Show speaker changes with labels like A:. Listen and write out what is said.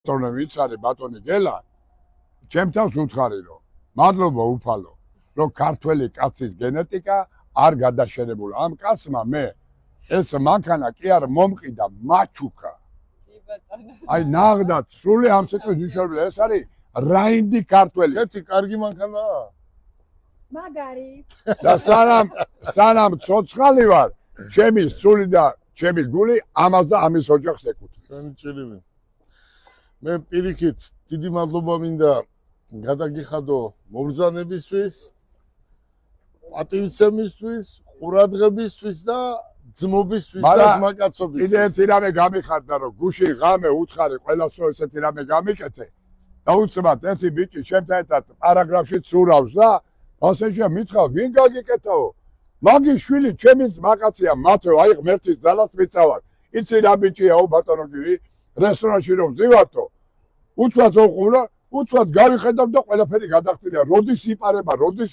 A: ბატონო ვინც არის ბატონი გელა ჩემთავს უთხარი რომ მადლობა უფალო რომ ქართველი კაცის გენეტიკა არ გადაშენებულა ამ კაცმა მე ეს მანქანა კი არ მომყიდა მაჩუკა აი ნაღდათ სული ამ სიტყვის მნიშვნელობა ეს არის რაინდი ქართველი
B: კეთი კარგი მანქანაა
C: მაგარი
A: და სანამ ცოცხალი ვარ ჩემი სული და ჩემი გული ამას და ამის ოჯახს ეკუთვნის
B: ჩვენი ჭირივი მე პირიქით დიდი მადლობა მინდა გადაგიხადო მომბრძანებისთვის პატივცემისთვის ყურადღებისთვის და ძმობისთვის და ძმაკაცობისთვის
A: კიდე ერთი რამე გამიხარდა რომ გუში ღამე უთხარი ყველას რომ ესეთი რამე გამიკეთე და უცბად ერთი ბიჭი ჩემთან ერთად პარაგრაფში ცურავს და ასეშია მითხრა ვინ გაგიკეთაო მაგი შვილი ჩემი ძმაკაცია მათო აი ღმერთის ძალას მიცავარ იცი რა ბიჭიაო ბატონო გივი რესტორანში რომ ვზივართო უცბად ოყურა უცბად გავიხედავ და ყველაფერი გადახტილია როდის იპარება როდის